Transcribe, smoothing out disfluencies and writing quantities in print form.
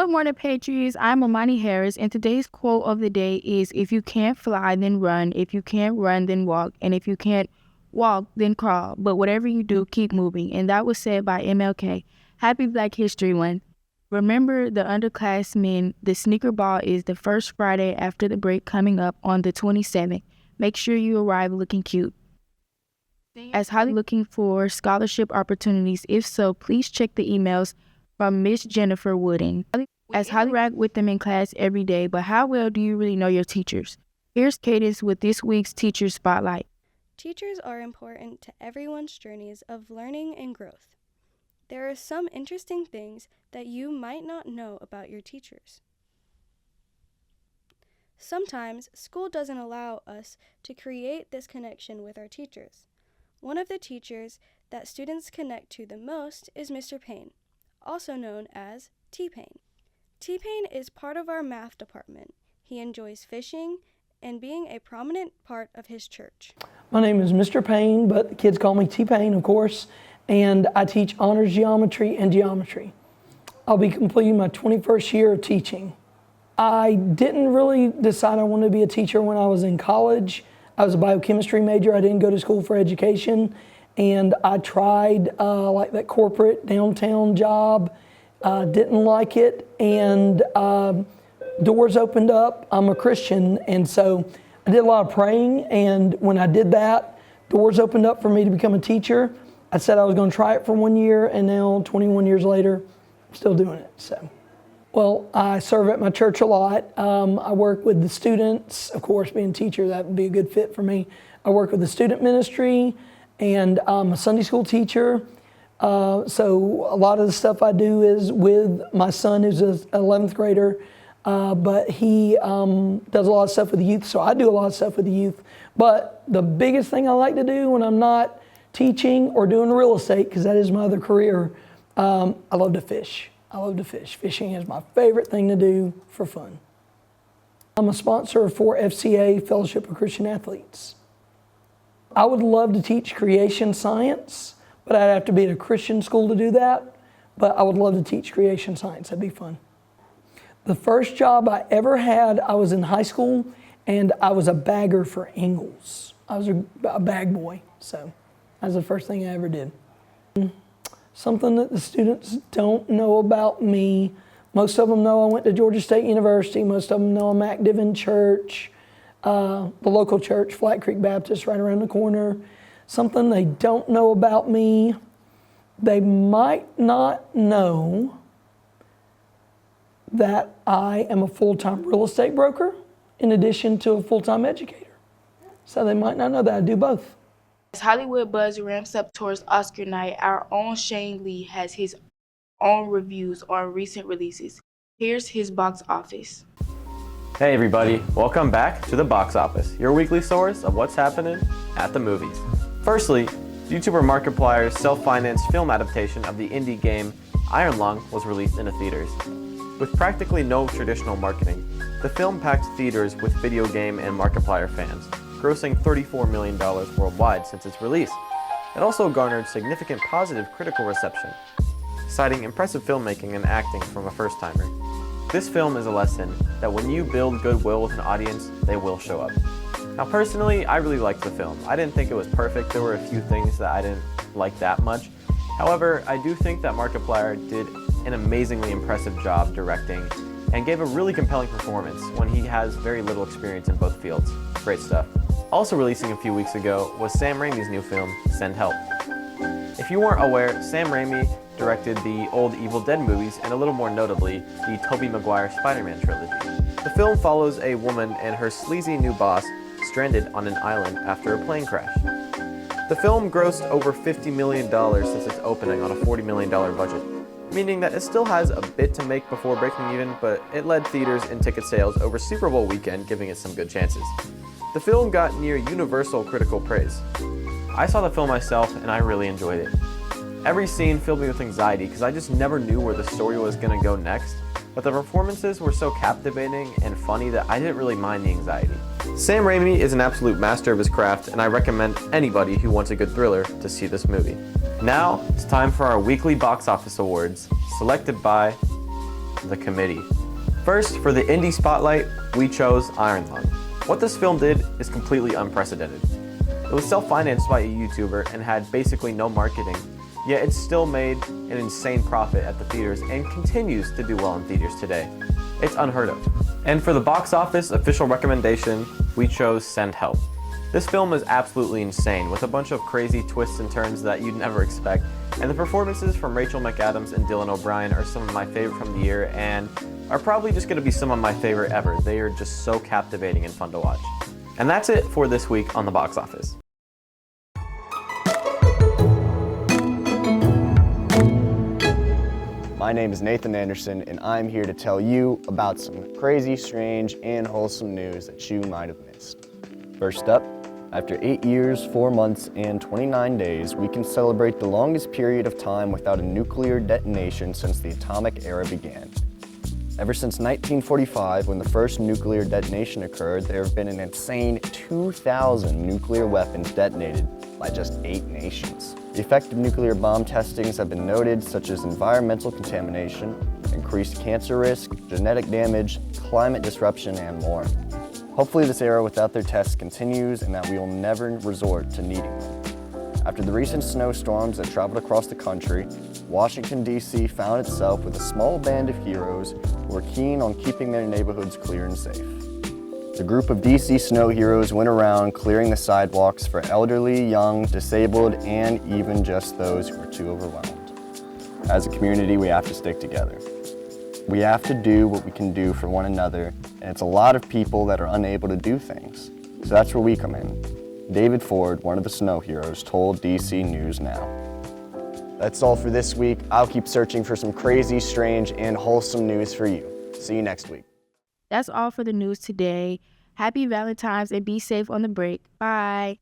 Good morning, Patriots. I'm Amani Harris, and today's quote of the day is, if you can't fly, then run. If you can't run, then walk. And if you can't walk, then crawl. But whatever you do, keep moving. And that was said by MLK. Happy Black History Month. Remember the underclassmen, the sneaker ball is the first Friday after the break coming up on the 27th. Make sure you arrive looking cute. As Holly looking for scholarship opportunities, if so, please check the emails from Miss Jennifer Wooding. As Holly interact with them in class every day, but how well do you really know your teachers? Here's Cadence with this week's Teacher Spotlight. Teachers are important to everyone's journeys of learning and growth. There are some interesting things that you might not know about your teachers. Sometimes school doesn't allow us to create this connection with our teachers. One of the teachers that students connect to the most is Mr. Payne, also known as T-Payne. T-Payne is part of our math department. He enjoys fishing and being a prominent part of his church. My name is Mr. Payne, but the kids call me T-Payne, of course, and I teach honors geometry and geometry. I'll be completing my 21st year of teaching. I didn't really decide I wanted to be a teacher when I was in college. I was a biochemistry major. I didn't go to school for education, and I tried like that corporate downtown job. Didn't like it, and doors opened up. I'm a Christian, and so I did a lot of praying, and when I did that, doors opened up for me to become a teacher. I said I was going to try it for 1 year, and now 21 years later, I'm still doing it. So, well, I serve at my church a lot. I work with the students. Of course, being a teacher, that would be a good fit for me. I work with the student ministry, and I'm a Sunday school teacher. So a lot of the stuff I do is with my son, who's an 11th grader, but he does a lot of stuff with the youth, so I do a lot of stuff with the youth. But the biggest thing I like to do when I'm not teaching or doing real estate, because that is my other career, I love to fish. I love to fish. Fishing is my favorite thing to do for fun. I'm a sponsor for FCA, Fellowship of Christian Athletes. I would love to teach creation science, but I'd have to be at a Christian school to do that. But I would love to teach creation science. That'd be fun. The first job I ever had, I was in high school, and I was a bagger for Ingalls. I was a bag boy, so that was the first thing I ever did. Something that the students don't know about me. Most of them know I went to Georgia State University. Most of them know I'm active in church, the local church, Flat Creek Baptist, right around the corner. Something they don't know about me, they might not know that I am a full-time real estate broker in addition to a full-time educator. So they might not know that I do both. As Hollywood buzz ramps up towards Oscar night, our own Shane Lee has his own reviews on recent releases. Here's his box office. Hey everybody, welcome back to the box office, your weekly source of what's happening at the movies. Firstly, YouTuber Markiplier's self-financed film adaptation of the indie game Iron Lung was released into theaters. With practically no traditional marketing, the film packed theaters with video game and Markiplier fans, grossing $34 million worldwide since its release. It also garnered significant positive critical reception, citing impressive filmmaking and acting from a first-timer. This film is a lesson that when you build goodwill with an audience, they will show up. Now personally, I really liked the film. I didn't think it was perfect. There were a few things that I didn't like that much. However, I do think that Markiplier did an amazingly impressive job directing and gave a really compelling performance when he has very little experience in both fields. Great stuff. Also releasing a few weeks ago was Sam Raimi's new film, Send Help. If you weren't aware, Sam Raimi directed the old Evil Dead movies and a little more notably, the Tobey Maguire Spider-Man trilogy. The film follows a woman and her sleazy new boss stranded on an island after a plane crash. The film grossed over $50 million since its opening on a $40 million budget, meaning that it still has a bit to make before breaking even, but it led theaters in ticket sales over Super Bowl weekend, giving it some good chances. The film got near universal critical praise. I saw the film myself and I really enjoyed it. Every scene filled me with anxiety because I just never knew where the story was going to go next, but the performances were so captivating and funny that I didn't really mind the anxiety. Sam Raimi is an absolute master of his craft, and I recommend anybody who wants a good thriller to see this movie. Now, it's time for our weekly box office awards, selected by The Committee. First, for the indie spotlight, we chose Iron Lung. What this film did is completely unprecedented. It was self-financed by a YouTuber and had basically no marketing, yet it still made an insane profit at the theaters and continues to do well in theaters today. It's unheard of. And for the box office official recommendation, we chose Send Help. This film is absolutely insane, with a bunch of crazy twists and turns that you'd never expect, and the performances from Rachel McAdams and Dylan O'Brien are some of my favorite from the year and are probably just going to be some of my favorite ever. They are just so captivating and fun to watch. And that's it for this week on the box office. My name is Nathan Anderson, and I'm here to tell you about some crazy, strange, and wholesome news that you might have missed. First up, after 8 years, 4 months, and 29 days, we can celebrate the longest period of time without a nuclear detonation since the atomic era began. Ever since 1945, when the first nuclear detonation occurred, there have been an insane 2,000 nuclear weapons detonated by just 8 nations. The effect of nuclear bomb testings have been noted, such as environmental contamination, increased cancer risk, genetic damage, climate disruption, and more. Hopefully this era without their tests continues and that we will never resort to needing them. After the recent snowstorms that traveled across the country, Washington, D.C. found itself with a small band of heroes who were keen on keeping their neighborhoods clear and safe. The group of D.C. snow heroes went around clearing the sidewalks for elderly, young, disabled, and even just those who were too overwhelmed. As a community, we have to stick together. We have to do what we can do for one another, and it's a lot of people that are unable to do things. So that's where we come in. David Ford, one of the snow heroes, told DC News Now. That's all for this week. I'll keep searching for some crazy, strange, and wholesome news for you. See you next week. That's all for the news today. Happy Valentine's and be safe on the break. Bye.